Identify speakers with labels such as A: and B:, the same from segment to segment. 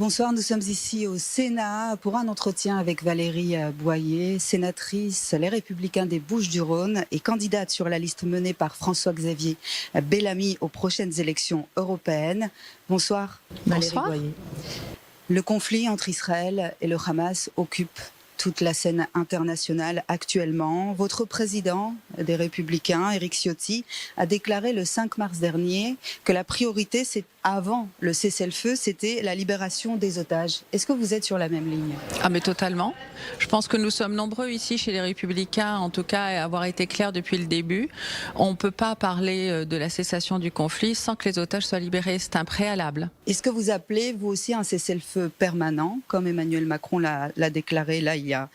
A: Bonsoir, nous sommes ici au Sénat pour un entretien avec Valérie Boyer, sénatrice Les Républicains des Bouches-du-Rhône et candidate sur la liste menée par François-Xavier Bellamy aux prochaines élections européennes. Bonsoir, Valérie
B: Bonsoir.
A: Boyer. Le conflit entre Israël et le Hamas occupe toute la scène internationale actuellement. Votre président des Républicains, Éric Ciotti, a déclaré le 5 mars dernier que la priorité, c'est avant le cessez-le-feu, c'était la libération des otages. Est-ce que vous êtes sur la même ligne?
B: Ah mais totalement. Je pense que nous sommes nombreux ici chez les Républicains, en tout cas à avoir été clairs depuis le début. On ne peut pas parler de la cessation du conflit sans que les otages soient libérés. C'est un préalable.
A: Est-ce que vous appelez, vous aussi, un cessez-le-feu permanent, comme Emmanuel Macron l'a déclaré là il y a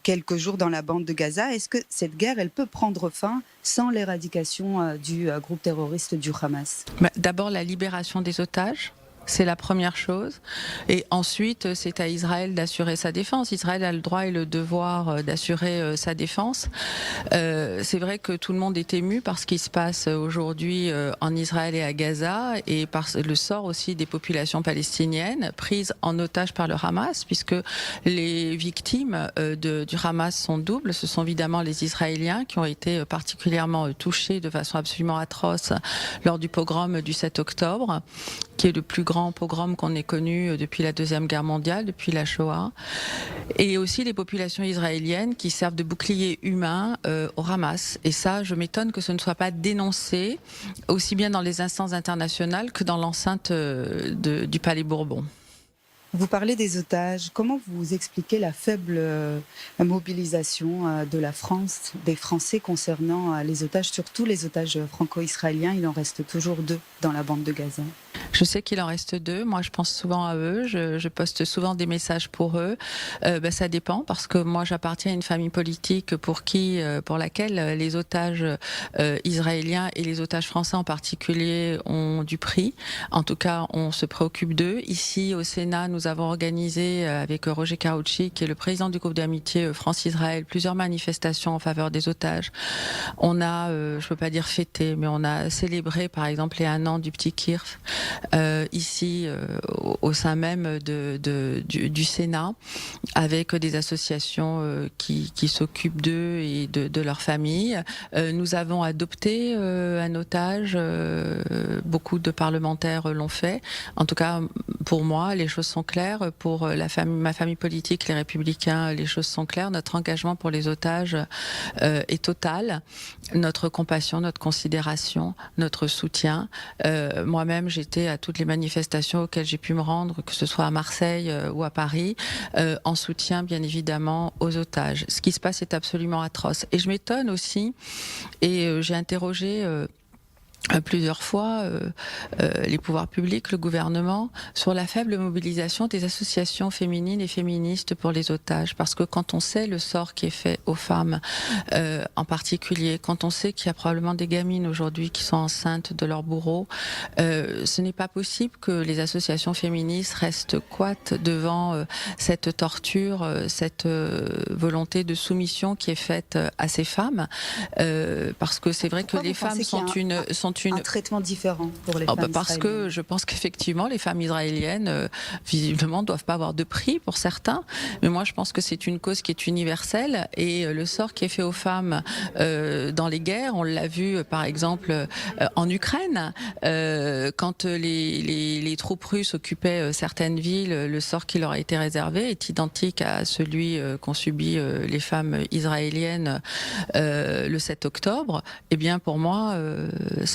A: quelques jours dans la bande de Gaza? Est-ce que cette guerre, elle peut prendre fin sans l'éradication du groupe terroriste du Hamas?
B: D'abord, la libération des otages. C'est la première chose. Et ensuite, c'est à Israël d'assurer sa défense. Israël a le droit et le devoir d'assurer sa défense. C'est vrai que tout le monde est ému par ce qui se passe aujourd'hui en Israël et à Gaza et par le sort aussi des populations palestiniennes prises en otage par le Hamas, puisque les victimes du Hamas sont doubles. Ce sont évidemment les Israéliens qui ont été particulièrement touchés de façon absolument atroce lors du pogrom du 7 octobre, qui est le plus grand pogrom qu'on ait connu depuis la Deuxième Guerre mondiale, depuis la Shoah, et aussi les populations israéliennes qui servent de bouclier humain au Hamas. Et ça, je m'étonne que ce ne soit pas dénoncé, aussi bien dans les instances internationales que dans l'enceinte du Palais Bourbon.
A: Vous parlez des otages. Comment vous expliquez la faible mobilisation de la France, des Français concernant les otages, surtout les otages franco-israéliens? Il en reste toujours 2 dans la bande de Gaza.
B: Je sais qu'il en reste 2. Moi, je pense souvent à eux. Je poste souvent des messages pour eux. Ça dépend parce que moi, j'appartiens à une famille politique pour laquelle les otages israéliens et les otages français en particulier ont du prix. En tout cas, on se préoccupe d'eux. Ici, au Sénat, nous avons organisé avec Roger Karoutchi, qui est le président du groupe d'amitié France-Israël, plusieurs manifestations en faveur des otages. On a, je peux pas dire fêté, mais on a célébré, par exemple, les 1 an du petit Kirf. Ici au sein même du Sénat, avec des associations qui s'occupent d'eux et de leur famille. Nous avons adopté un otage, beaucoup de parlementaires l'ont fait. En tout cas, pour moi, les choses sont claires. Pour ma famille politique, les Républicains, les choses sont claires. Notre engagement pour les otages est total. Notre compassion, notre considération, notre soutien. Moi-même, j'étais à toutes les manifestations auxquelles j'ai pu me rendre, que ce soit à Marseille ou à Paris, en soutien bien évidemment aux otages. Ce qui se passe est absolument atroce. Et je m'étonne aussi, et j'ai interrogé plusieurs fois les pouvoirs publics, le gouvernement, sur la faible mobilisation des associations féminines et féministes pour les otages. Parce que quand on sait le sort qui est fait aux femmes en particulier, quand on sait qu'il y a probablement des gamines aujourd'hui qui sont enceintes de leur bourreau, ce n'est pas possible que les associations féministes restent coites devant cette torture, cette volonté de soumission qui est faite à ces femmes. Parce que c'est vrai que les femmes sont
A: un traitement différent pour les femmes
B: parce que je pense qu'effectivement les femmes israéliennes visiblement doivent pas avoir de prix pour certains, mais moi je pense que c'est une cause qui est universelle et le sort qui est fait aux femmes dans les guerres, on l'a vu par exemple en Ukraine quand les troupes russes occupaient certaines villes, le sort qui leur a été réservé est identique à celui qu'ont subi les femmes israéliennes le 7 octobre. Eh bien pour moi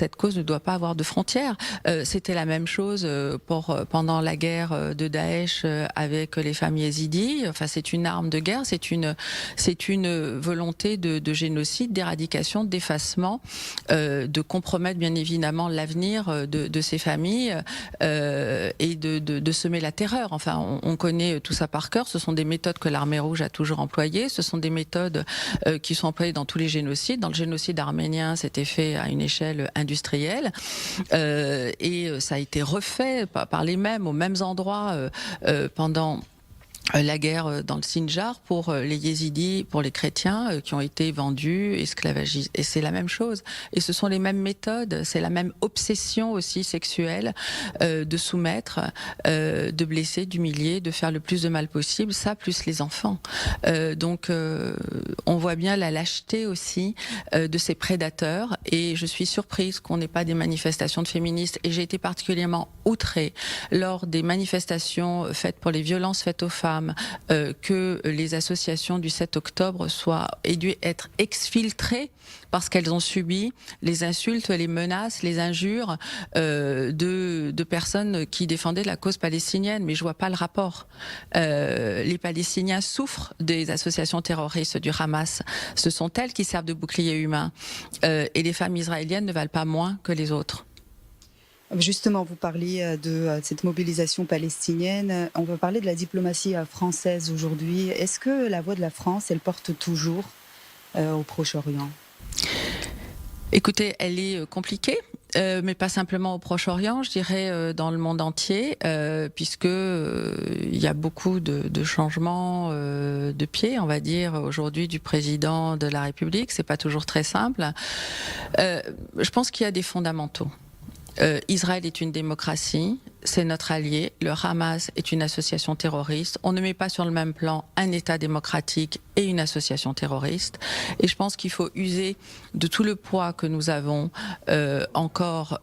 B: cette cause ne doit pas avoir de frontières. C'était la même chose pendant la guerre de Daesh avec les femmes yézidis. Enfin, c'est une arme de guerre, c'est une volonté de génocide, d'éradication, d'effacement, de compromettre bien évidemment l'avenir de ces familles et de semer la terreur. Enfin, on connaît tout ça par cœur. Ce sont des méthodes que l'armée rouge a toujours employées. Ce sont des méthodes qui sont employées dans tous les génocides. Dans le génocide arménien, c'était fait à une échelle industrielle et ça a été refait par les mêmes, aux mêmes endroits pendant la guerre dans le Sinjar pour les yézidis, pour les chrétiens qui ont été vendus, esclavagisés. Et c'est la même chose. Et ce sont les mêmes méthodes, c'est la même obsession aussi sexuelle de soumettre, de blesser, d'humilier, de faire le plus de mal possible, ça plus les enfants. Donc on voit bien la lâcheté aussi de ces prédateurs. Et je suis surprise qu'on n'ait pas des manifestations de féministes. Et j'ai été particulièrement outrée lors des manifestations faites pour les violences faites aux femmes, que les associations du 7 octobre aient dû être exfiltrées parce qu'elles ont subi les insultes, les menaces, les injures de personnes qui défendaient la cause palestinienne. Mais je vois pas le rapport. Les Palestiniens souffrent des associations terroristes du Hamas. Ce sont elles qui servent de bouclier humain. Et les femmes israéliennes ne valent pas moins que les autres.
A: Justement, vous parliez de cette mobilisation palestinienne. On va parler de la diplomatie française aujourd'hui. Est-ce que la voix de la France, elle porte toujours au Proche-Orient ?
B: Écoutez, elle est compliquée. Mais pas simplement au Proche-Orient, je dirais dans le monde entier, puisque il y a beaucoup de changements de pied, on va dire, aujourd'hui du président de la République. C'est pas toujours très simple. Je pense qu'il y a des fondamentaux. Israël est une démocratie, c'est notre allié. Le Hamas est une association terroriste. On ne met pas sur le même plan un État démocratique et une association terroriste. Et je pense qu'il faut user de tout le poids que nous avons encore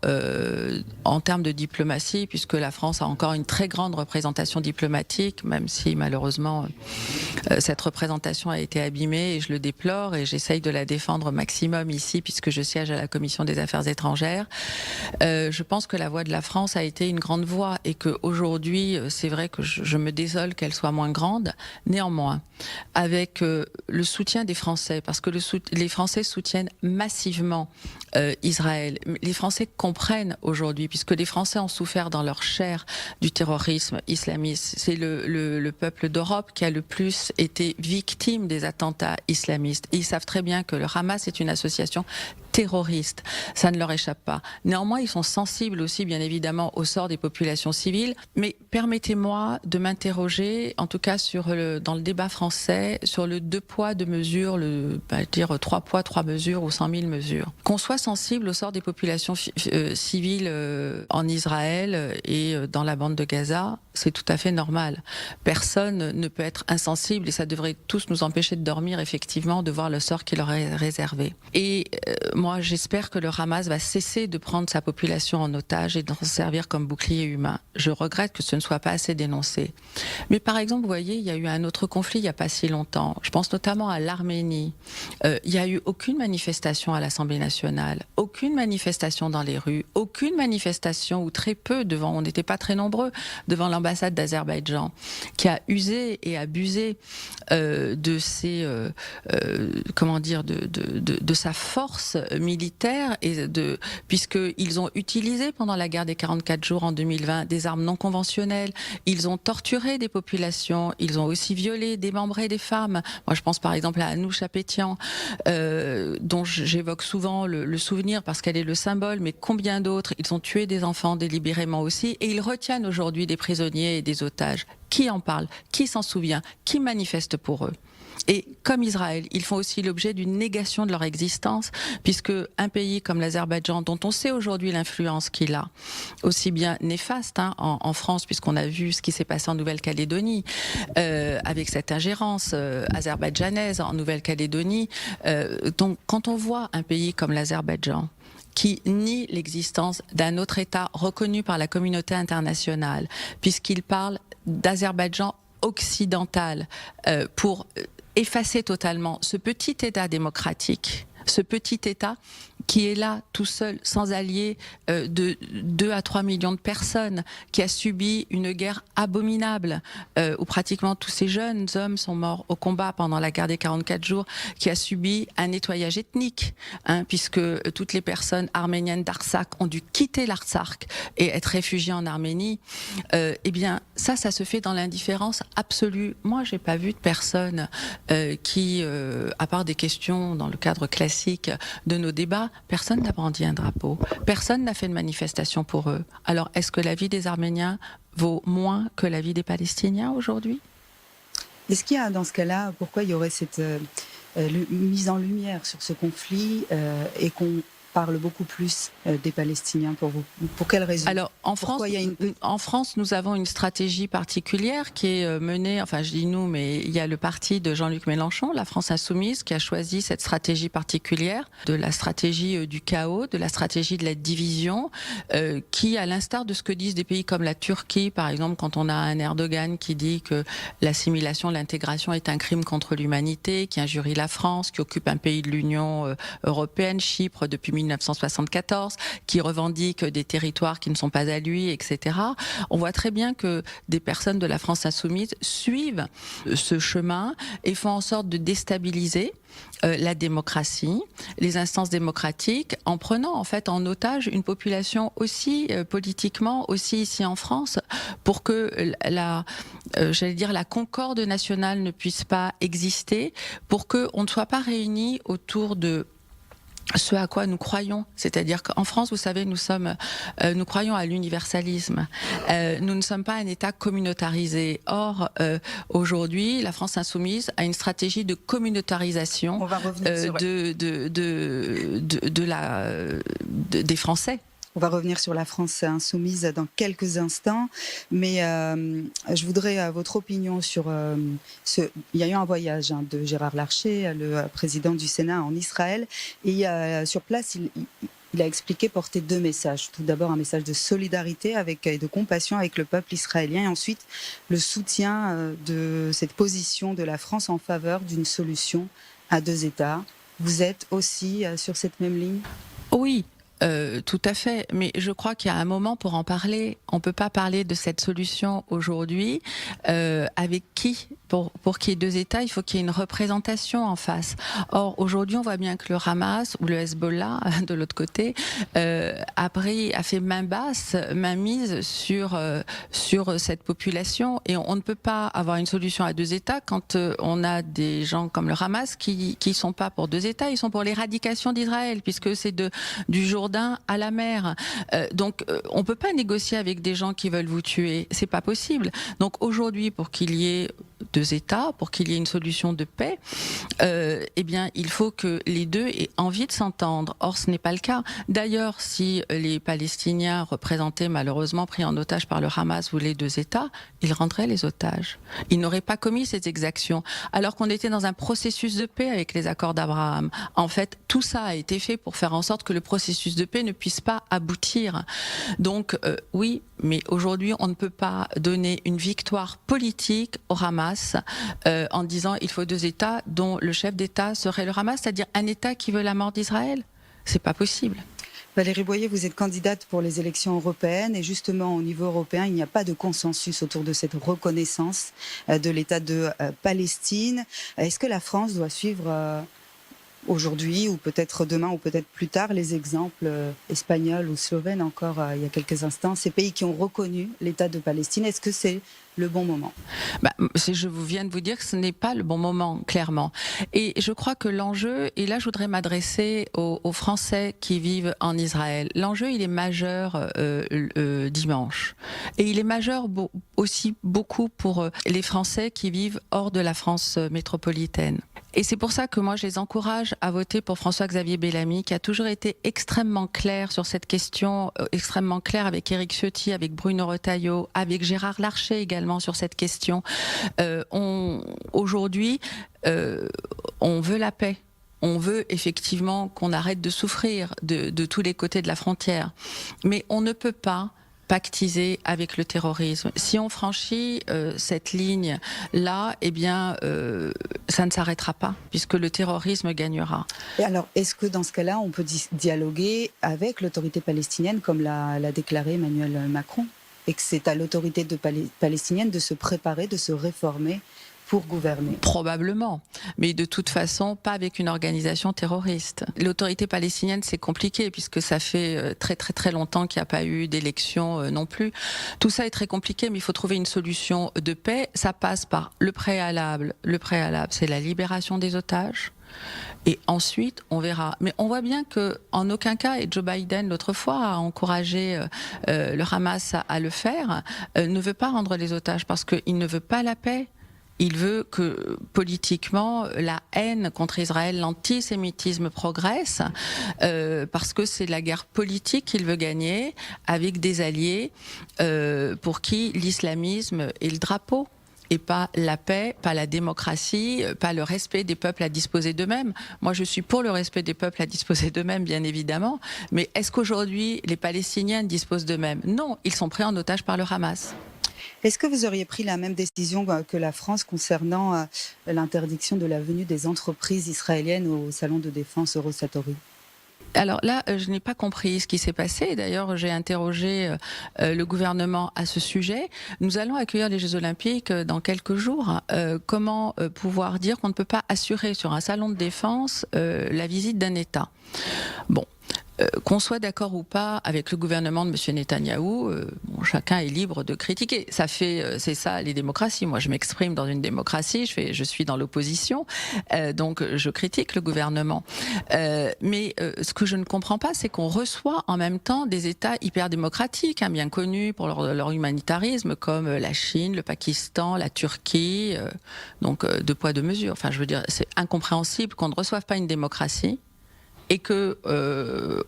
B: en termes de diplomatie, puisque la France a encore une très grande représentation diplomatique, même si malheureusement cette représentation a été abîmée et je le déplore et j'essaye de la défendre au maximum ici, puisque je siège à la Commission des Affaires étrangères. Je pense que la voix de la France a été une grande voix et qu'aujourd'hui, c'est vrai que je me désole qu'elle soit moins grande. Néanmoins, avec le soutien des Français, parce que les Français soutiennent massivement Israël. Les Français comprennent aujourd'hui, puisque les Français ont souffert dans leur chair du terrorisme islamiste. C'est le peuple d'Europe qui a le plus été victime des attentats islamistes. Et ils savent très bien que le Hamas est une association terroristes, ça ne leur échappe pas. Néanmoins, ils sont sensibles aussi, bien évidemment, au sort des populations civiles. Mais permettez-moi de m'interroger, en tout cas dans le débat français, sur le 2 poids, 2 mesures, dire 3 poids, 3 mesures ou 100 000 mesures. Qu'on soit sensible au sort des populations civiles en Israël et dans la bande de Gaza, c'est tout à fait normal. Personne ne peut être insensible et ça devrait tous nous empêcher de dormir, effectivement, de voir le sort qui leur est réservé. Et moi, j'espère que le Hamas va cesser de prendre sa population en otage et d'en servir comme bouclier humain. Je regrette que ce ne soit pas assez dénoncé. Mais par exemple, vous voyez, il y a eu un autre conflit il n'y a pas si longtemps. Je pense notamment à l'Arménie. Il n'y a eu aucune manifestation à l'Assemblée nationale, aucune manifestation dans les rues, aucune manifestation, ou très peu, on n'était pas très nombreux, devant l'ambassade d'Azerbaïdjan, qui a usé et abusé de ses, de sa force militaire puisqu'ils ont utilisé pendant la guerre des 44 jours en 2020 des armes non conventionnelles, ils ont torturé des populations, ils ont aussi violé, démembré des femmes. Moi, je pense par exemple à Anoucha Pétian, dont j'évoque souvent le souvenir parce qu'elle est le symbole, mais combien d'autres? Ils ont tué des enfants délibérément aussi, et ils retiennent aujourd'hui des prisonniers et des otages. Qui en parle? Qui s'en souvient? Qui manifeste pour eux? Et comme Israël, ils font aussi l'objet d'une négation de leur existence, puisque un pays comme l'Azerbaïdjan, dont on sait aujourd'hui l'influence qu'il a, aussi bien néfaste en France, puisqu'on a vu ce qui s'est passé en Nouvelle-Calédonie, avec cette ingérence azerbaïdjanaise en Nouvelle-Calédonie. Donc quand on voit un pays comme l'Azerbaïdjan, qui nie l'existence d'un autre État reconnu par la communauté internationale, puisqu'il parle d'Azerbaïdjan occidental pour effacer totalement ce petit État démocratique, ce petit État qui est là tout seul, sans alliés, de 2 à 3 millions de personnes, qui a subi une guerre abominable, où pratiquement tous ces jeunes hommes sont morts au combat pendant la guerre des 44 jours, qui a subi un nettoyage ethnique, puisque toutes les personnes arméniennes d'Artsakh ont dû quitter l'Artsakh et être réfugiées en Arménie. Eh bien, ça se fait dans l'indifférence absolue. Moi, j'ai pas vu de personne qui, à part des questions dans le cadre classique de nos débats, personne n'a brandi un drapeau, personne n'a fait de manifestation pour eux. Alors, est-ce que la vie des Arméniens vaut moins que la vie des Palestiniens aujourd'hui ?
A: Est-ce qu'il y a dans ce cas-là, pourquoi il y aurait cette mise en lumière sur ce conflit et qu'on parle beaucoup plus des Palestiniens pour vous? Pour quelle raison?
B: Alors, en France, nous avons une stratégie particulière qui est menée, enfin je dis nous, mais il y a le parti de Jean-Luc Mélenchon, la France Insoumise, qui a choisi cette stratégie particulière, de la stratégie du chaos, de la stratégie de la division, qui, à l'instar de ce que disent des pays comme la Turquie, par exemple, quand on a un Erdogan qui dit que l'assimilation, l'intégration est un crime contre l'humanité, qui injurie la France, qui occupe un pays de l'Union européenne, Chypre, depuis 1974, qui revendique des territoires qui ne sont pas à lui, etc. On voit très bien que des personnes de la France insoumise suivent ce chemin et font en sorte de déstabiliser la démocratie, les instances démocratiques, en prenant en fait en otage une population aussi politiquement, aussi ici en France, pour que la concorde nationale ne puisse pas exister, pour qu'on ne soit pas réunis autour de ce à quoi nous croyons, c'est-à-dire qu'en France, vous savez, nous croyons à l'universalisme. Nous ne sommes pas un État communautarisé. Or, aujourd'hui, la France insoumise a une stratégie de communautarisation des Français.
A: On va revenir sur la France insoumise dans quelques instants, mais je voudrais votre opinion sur il y a eu un voyage de Gérard Larcher, le président du Sénat, en Israël, et sur place, il a expliqué porter deux messages. Tout d'abord, un message de solidarité et de compassion avec le peuple israélien, et ensuite le soutien de cette position de la France en faveur d'une solution à deux États. Vous êtes aussi sur cette même ligne ?
B: Oui. Tout à fait, mais je crois qu'il y a un moment pour en parler. On ne peut pas parler de cette solution aujourd'hui. Avec qui? Pour qu'il y ait deux États, il faut qu'il y ait une représentation en face. Or, aujourd'hui, on voit bien que le Hamas ou le Hezbollah, de l'autre côté, a fait main basse, main mise sur cette population. Et on ne peut pas avoir une solution à deux États quand on a des gens comme le Hamas qui sont pas pour deux États, ils sont pour l'éradication d'Israël, puisque c'est du Jourdain à la mer. Donc, on peut pas négocier avec des gens qui veulent vous tuer. C'est pas possible. Donc, aujourd'hui, pour qu'il y ait deux États, pour qu'il y ait une solution de paix, eh bien, il faut que les deux aient envie de s'entendre. Or, ce n'est pas le cas. D'ailleurs, si les Palestiniens représentés, malheureusement pris en otage par le Hamas, voulaient deux États, ils rendraient les otages. Ils n'auraient pas commis ces exactions. Alors qu'on était dans un processus de paix avec les accords d'Abraham. En fait, tout ça a été fait pour faire en sorte que le processus de paix ne puisse pas aboutir. Donc, oui, mais aujourd'hui, on ne peut pas donner une victoire politique au Hamas en disant il faut deux États dont le chef d'État serait le Hamas, c'est-à-dire un État qui veut la mort d'Israël. C'est pas possible.
A: Valérie Boyer, vous êtes candidate pour les élections européennes et justement au niveau européen, il n'y a pas de consensus autour de cette reconnaissance de l'État de Palestine. Est-ce que la France doit suivre aujourd'hui ou peut-être demain ou peut-être plus tard les exemples espagnols ou slovènes encore il y a quelques instants, ces pays qui ont reconnu l'État de Palestine? Est-ce que c'est le bon moment?
B: Je viens de vous dire que ce n'est pas le bon moment, clairement. Et je crois que l'enjeu, et là je voudrais m'adresser aux Français qui vivent en Israël, l'enjeu il est majeur dimanche. Et il est majeur aussi beaucoup pour les Français qui vivent hors de la France métropolitaine. Et c'est pour ça que moi je les encourage à voter pour François-Xavier Bellamy, qui a toujours été extrêmement clair sur cette question, extrêmement clair avec Éric Ciotti, avec Bruno Retailleau, avec Gérard Larcher également sur cette question. Aujourd'hui, on veut la paix. On veut effectivement qu'on arrête de souffrir de tous les côtés de la frontière. Mais on ne peut pas pactiser avec le terrorisme. Si on franchit cette ligne-là, eh bien, ça ne s'arrêtera pas, puisque le terrorisme gagnera.
A: Et alors, est-ce que dans ce cas-là, on peut dialoguer avec l'autorité palestinienne, comme l'a déclaré Emmanuel Macron, et que c'est à l'autorité palestinienne de se préparer, de se réformer pour gouverner?
B: Probablement, mais de toute façon, pas avec une organisation terroriste. L'autorité palestinienne, c'est compliqué, puisque ça fait très très très longtemps qu'il n'y a pas eu d'élection non plus. Tout ça est très compliqué, mais il faut trouver une solution de paix. Ça passe par le préalable. Le préalable, c'est la libération des otages. Et ensuite, on verra. Mais on voit bien que, en aucun cas, et Joe Biden l'autre fois a encouragé le Hamas à le faire, ne veut pas rendre les otages parce qu'il ne veut pas la paix. Il veut que politiquement la haine contre Israël, l'antisémitisme progresse, parce que c'est la guerre politique qu'il veut gagner avec des alliés pour qui l'islamisme est le drapeau. Et pas la paix, pas la démocratie, pas le respect des peuples à disposer d'eux-mêmes. Moi, je suis pour le respect des peuples à disposer d'eux-mêmes, bien évidemment. Mais est-ce qu'aujourd'hui, les Palestiniens disposent d'eux-mêmes? Non, ils sont pris en otage par le Hamas.
A: Est-ce que vous auriez pris la même décision que la France concernant l'interdiction de la venue des entreprises israéliennes au salon de défense Eurosatory?
B: Alors là, je n'ai pas compris ce qui s'est passé. D'ailleurs, j'ai interrogé le gouvernement à ce sujet. Nous allons accueillir les Jeux Olympiques dans quelques jours. Comment pouvoir dire qu'on ne peut pas assurer sur un salon de défense la visite d'un État? Bon. Qu'on soit d'accord ou pas avec le gouvernement de M. Netanyahou, chacun est libre de critiquer. C'est ça les démocraties. Moi, je m'exprime dans une démocratie, je suis dans l'opposition, donc je critique le gouvernement. Mais ce que je ne comprends pas, c'est qu'on reçoit en même temps des États hyper démocratiques, bien connus pour leur humanitarisme, comme la Chine, le Pakistan, la Turquie, donc deux poids deux mesures. Enfin, je veux dire, c'est incompréhensible qu'on ne reçoive pas une démocratie et que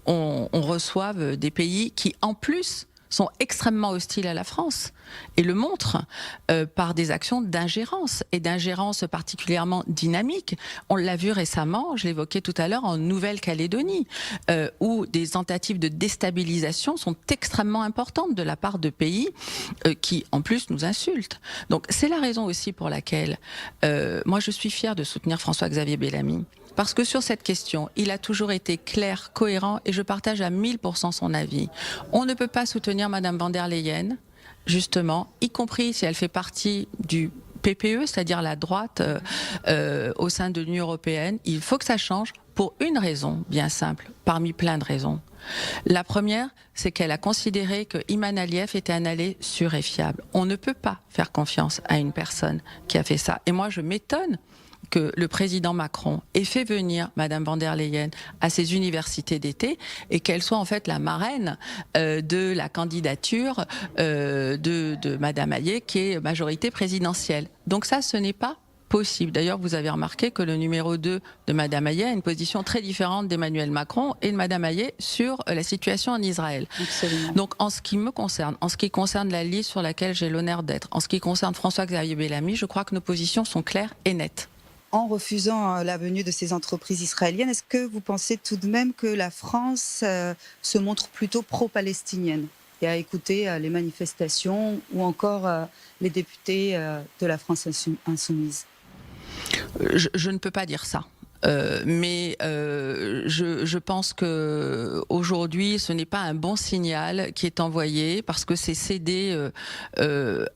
B: on reçoive des pays qui, en plus, sont extrêmement hostiles à la France et le montrent par des actions d'ingérence et d'ingérence particulièrement dynamique. On l'a vu récemment, je l'évoquais tout à l'heure, en Nouvelle-Calédonie, où des tentatives de déstabilisation sont extrêmement importantes de la part de pays qui, en plus, nous insultent. Donc, c'est la raison aussi pour laquelle moi, je suis fière de soutenir François-Xavier Bellamy. Parce que sur cette question, il a toujours été clair, cohérent, et je partage à 1000% son avis. On ne peut pas soutenir Madame van der Leyen, justement, y compris si elle fait partie du PPE, c'est-à-dire la droite au sein de l'Union européenne. Il faut que ça change pour une raison bien simple, parmi plein de raisons. La première, c'est qu'elle a considéré que Iman Aliev était un allié sûr et fiable. On ne peut pas faire confiance à une personne qui a fait ça. Et moi, je m'étonne que le président Macron ait fait venir Madame van der Leyen à ses universités d'été et qu'elle soit en fait la marraine de la candidature de Madame Hayek, qui est majorité présidentielle. Donc ça, ce n'est pas possible. D'ailleurs, vous avez remarqué que le numéro 2 de Madame Hayek a une position très différente d'Emmanuel Macron et de Madame Hayek sur la situation en Israël.
A: Absolument.
B: Donc, en ce qui me concerne, en ce qui concerne la liste sur laquelle j'ai l'honneur d'être, en ce qui concerne François-Xavier Bellamy, je crois que nos positions sont claires et nettes.
A: En refusant la venue de ces entreprises israéliennes, est-ce que vous pensez tout de même que la France se montre plutôt pro-palestinienne et a écouté les manifestations ou encore les députés de la France insoumise?
B: Je ne peux pas dire ça. Mais je pense que aujourd'hui, ce n'est pas un bon signal qui est envoyé parce que c'est céder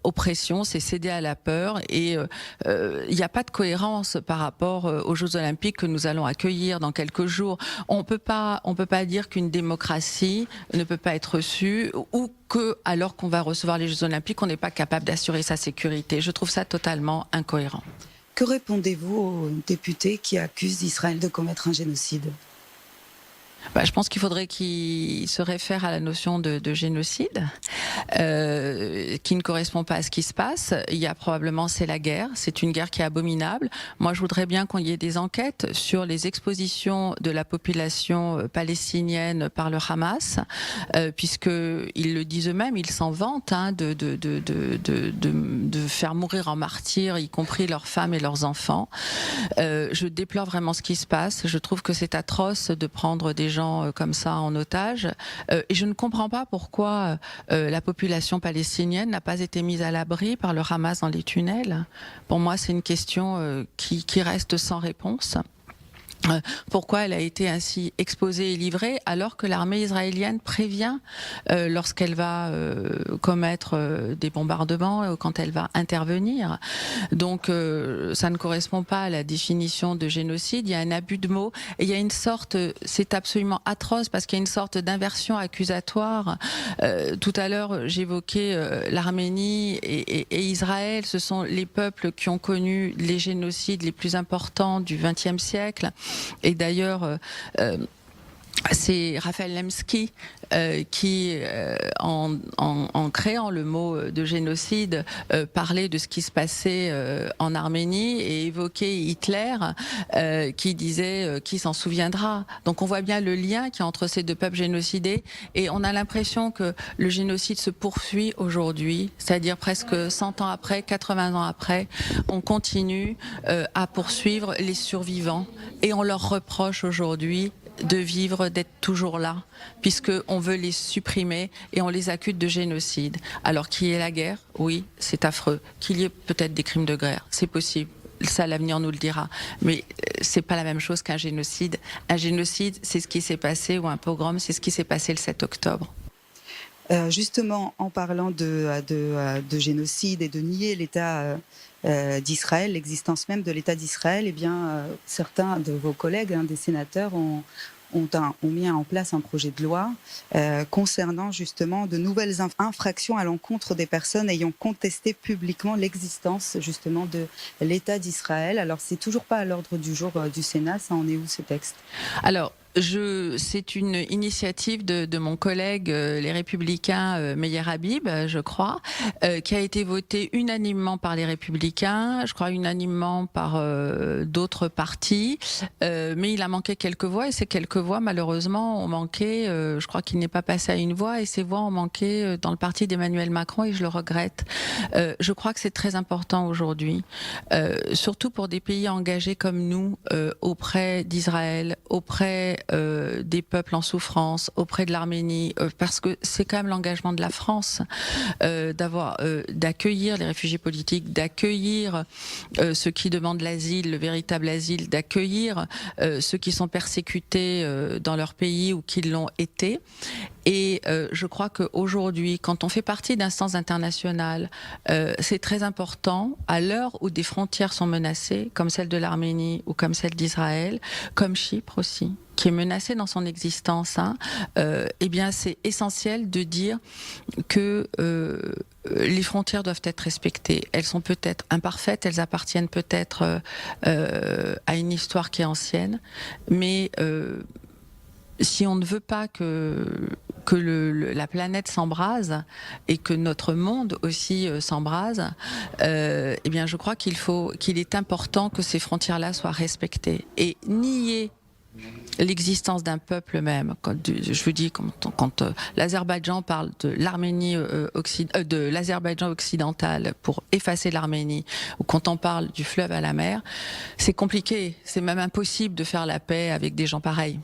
B: aux pressions, c'est céder à la peur et il n'y a pas de cohérence par rapport aux Jeux Olympiques que nous allons accueillir dans quelques jours. On peut pas dire qu'une démocratie ne peut pas être reçue ou que, alors qu'on va recevoir les Jeux Olympiques, on n'est pas capable d'assurer sa sécurité. Je trouve ça totalement incohérent.
A: Que répondez-vous aux députés qui accusent Israël de commettre un génocide?
B: Je pense qu'il faudrait qu'il se réfère à la notion de génocide, qui ne correspond pas à ce qui se passe. Il y a probablement, c'est la guerre, c'est une guerre qui est abominable. Moi, je voudrais bien qu'on y ait des enquêtes sur les expositions de la population palestinienne par le Hamas, puisqu'ils le disent eux-mêmes, ils s'en vantent de faire mourir en martyrs, y compris leurs femmes et leurs enfants. Je déplore vraiment ce qui se passe. Je trouve que c'est atroce de prendre des gens comme ça en otage. Et je ne comprends pas pourquoi la population palestinienne n'a pas été mise à l'abri par le Hamas dans les tunnels. Pour moi, c'est une question qui reste sans réponse. Pourquoi elle a été ainsi exposée et livrée alors que l'armée israélienne prévient lorsqu'elle va commettre des bombardements, quand elle va intervenir. Donc ça ne correspond pas à la définition de génocide. Il y a un abus de mots et il y a une sorte, c'est absolument atroce parce qu'il y a une sorte d'inversion accusatoire. Tout à l'heure j'évoquais l'Arménie et Israël. Ce sont les peuples qui ont connu les génocides les plus importants du XXe siècle. Et d'ailleurs, C'est Raphaël Lemsky qui, en créant le mot de génocide, parlait de ce qui se passait en Arménie et évoquait Hitler qui disait qui s'en souviendra. Donc on voit bien le lien qu'il y a entre ces deux peuples génocidés et on a l'impression que le génocide se poursuit aujourd'hui, c'est-à-dire presque 100 ans après, 80 ans après, on continue à poursuivre les survivants et on leur reproche aujourd'hui de vivre, d'être toujours là, puisqu'on veut les supprimer et on les accuse de génocide. Alors qu'il y ait la guerre, oui, c'est affreux. Qu'il y ait peut-être des crimes de guerre, c'est possible. Ça, l'avenir nous le dira. Mais c'est pas la même chose qu'un génocide. Un génocide, c'est ce qui s'est passé, ou un pogrom, c'est ce qui s'est passé le 7 octobre.
A: Justement, en parlant de génocide et de nier l'État d'Israël, l'existence même de l'État d'Israël, eh bien, certains de vos collègues, des sénateurs, ont mis en place un projet de loi concernant justement de nouvelles infractions à l'encontre des personnes ayant contesté publiquement l'existence justement de l'État d'Israël. Alors, c'est toujours pas à l'ordre du jour du Sénat, ça en est où ce texte?
B: Alors, c'est une initiative de mon collègue, les Républicains, Meyer Habib, je crois, qui a été votée unanimement par les Républicains, je crois unanimement par d'autres partis, mais il a manqué quelques voix et ces quelques voix, malheureusement, ont manqué, je crois qu'il n'est pas passé à une voix et ces voix ont manqué dans le parti d'Emmanuel Macron et je le regrette. Je crois que c'est très important aujourd'hui, surtout pour des pays engagés comme nous, auprès d'Israël, auprès des peuples en souffrance, auprès de l'Arménie, parce que c'est quand même l'engagement de la France d'accueillir les réfugiés politiques, d'accueillir ceux qui demandent l'asile, le véritable asile, d'accueillir ceux qui sont persécutés dans leur pays ou qui l'ont été. Et je crois qu'aujourd'hui, quand on fait partie d'instances internationales, c'est très important, à l'heure où des frontières sont menacées, comme celle de l'Arménie ou comme celle d'Israël, comme Chypre aussi, qui est menacée dans son existence, eh bien c'est essentiel de dire que les frontières doivent être respectées. Elles sont peut-être imparfaites, elles appartiennent peut-être à une histoire qui est ancienne, mais si on ne veut pas que la planète s'embrase et que notre monde aussi s'embrase, eh bien je crois qu'il est important que ces frontières-là soient respectées. Et nier l'existence d'un peuple même, je vous dis, quand l'Azerbaïdjan parle de l'Arménie de l'Azerbaïdjan occidental pour effacer l'Arménie, ou quand on parle du fleuve à la mer, c'est compliqué, c'est même impossible de faire la paix avec des gens pareils.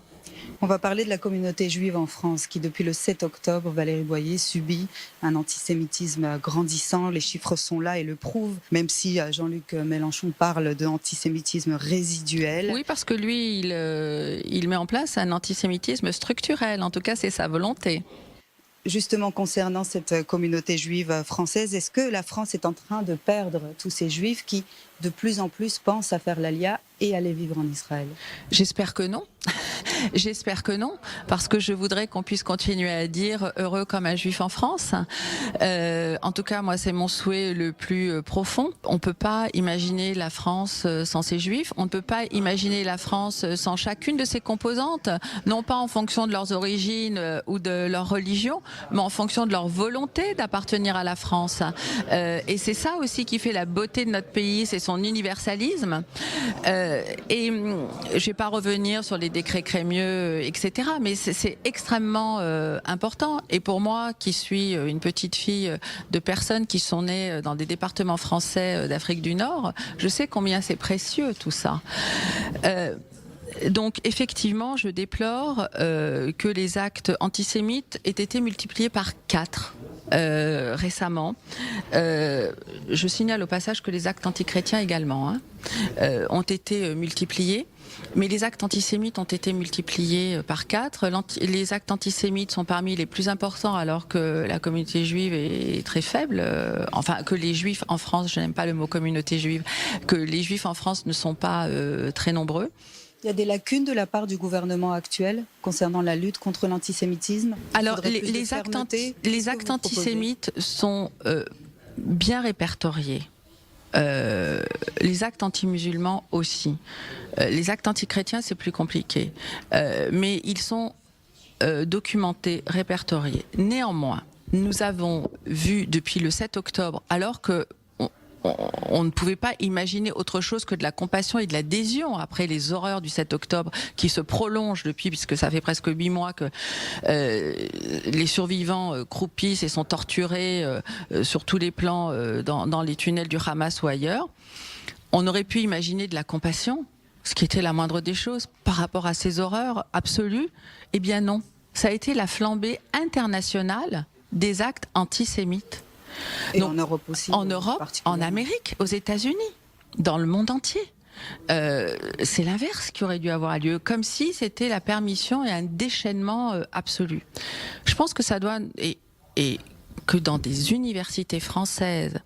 A: On va parler de la communauté juive en France qui, depuis le 7 octobre, Valérie Boyer, subit un antisémitisme grandissant. Les chiffres sont là et le prouvent, même si Jean-Luc Mélenchon parle d'antisémitisme résiduel.
B: Oui, parce que lui, il met en place un antisémitisme structurel. En tout cas, c'est sa volonté.
A: Justement, concernant cette communauté juive française, est-ce que la France est en train de perdre tous ces juifs qui, de plus en plus, pensent à faire l'Alia et aller vivre en Israël?
B: J'espère que non. J'espère que non, parce que je voudrais qu'on puisse continuer à dire heureux comme un juif en France. En tout cas, moi, c'est mon souhait le plus profond. On ne peut pas imaginer la France sans ses juifs. On ne peut pas imaginer la France sans chacune de ses composantes, non pas en fonction de leurs origines ou de leur religion, mais en fonction de leur volonté d'appartenir à la France. Et c'est ça aussi qui fait la beauté de notre pays, c'est son universalisme. Et je ne vais pas revenir sur les décrets Crémieux, etc. Mais c'est extrêmement important. Et pour moi, qui suis une petite fille de personnes qui sont nées dans des départements français d'Afrique du Nord, je sais combien c'est précieux tout ça. Donc effectivement, je déplore que les actes antisémites aient été multipliés par 4 récemment. Je signale au passage que les actes antichrétiens également ont été multipliés. Mais les actes antisémites ont été multipliés par 4. Les actes antisémites sont parmi les plus importants alors que la communauté juive est très faible. Enfin, que les juifs en France, je n'aime pas le mot communauté juive, que les juifs en France ne sont pas très nombreux.
A: Il y a des lacunes de la part du gouvernement actuel concernant la lutte contre l'antisémitisme?
B: Alors, les actes antisémites sont bien répertoriés. Les actes anti-musulmans aussi. Les actes anti-chrétiens, c'est plus compliqué. Mais ils sont documentés, répertoriés. Néanmoins, nous avons vu depuis le 7 octobre, alors que on ne pouvait pas imaginer autre chose que de la compassion et de l'adhésion après les horreurs du 7 octobre qui se prolongent depuis, puisque ça fait presque 8 mois que les survivants croupissent et sont torturés sur tous les plans dans les tunnels du Hamas ou ailleurs. On aurait pu imaginer de la compassion, ce qui était la moindre des choses, par rapport à ces horreurs absolues. Eh bien non, ça a été la flambée internationale des actes antisémites.
A: Et
B: donc,
A: en Europe aussi.
B: En Europe, en Amérique, aux États-Unis, dans le monde entier. C'est l'inverse qui aurait dû avoir lieu, comme si c'était la permission et un déchaînement absolu. Je pense que ça doit... Et que dans des universités françaises,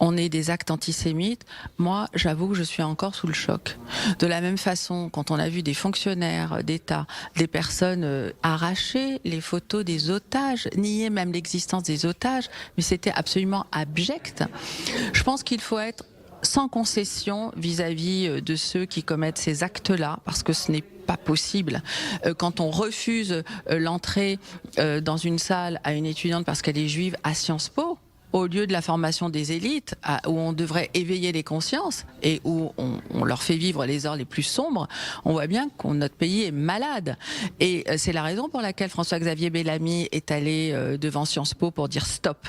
B: on ait des actes antisémites, moi, j'avoue que je suis encore sous le choc. De la même façon, quand on a vu des fonctionnaires d'État, des personnes arracher les photos des otages, nier même l'existence des otages, mais c'était absolument abject. Je pense qu'il faut être sans concession vis-à-vis de ceux qui commettent ces actes-là, parce que ce n'est pas possible. Quand on refuse l'entrée dans une salle à une étudiante parce qu'elle est juive à Sciences Po, au lieu de la formation des élites, où on devrait éveiller les consciences et où on leur fait vivre les heures les plus sombres, on voit bien que notre pays est malade. Et c'est la raison pour laquelle François-Xavier Bellamy est allé devant Sciences Po pour dire stop.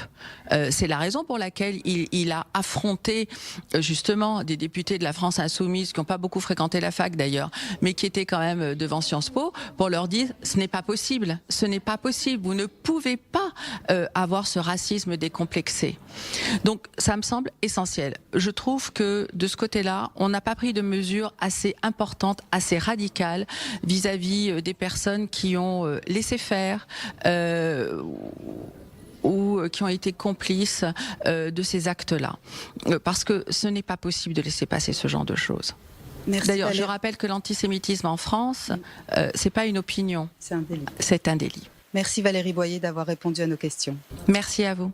B: C'est la raison pour laquelle il a affronté justement des députés de la France insoumise qui n'ont pas beaucoup fréquenté la fac d'ailleurs, mais qui étaient quand même devant Sciences Po pour leur dire ce n'est pas possible, ce n'est pas possible, vous ne pouvez pas avoir ce racisme décomplexé. Donc ça me semble essentiel. Je trouve que de ce côté-là, on n'a pas pris de mesures assez importantes, assez radicales vis-à-vis des personnes qui ont laissé faire ou qui ont été complices de ces actes-là. Parce que ce n'est pas possible de laisser passer ce genre de choses. D'ailleurs, je rappelle que l'antisémitisme en France, c'est pas une opinion.
A: C'est un délit.
B: C'est un délit.
A: Merci Valérie Boyer d'avoir répondu à nos questions.
B: Merci à vous.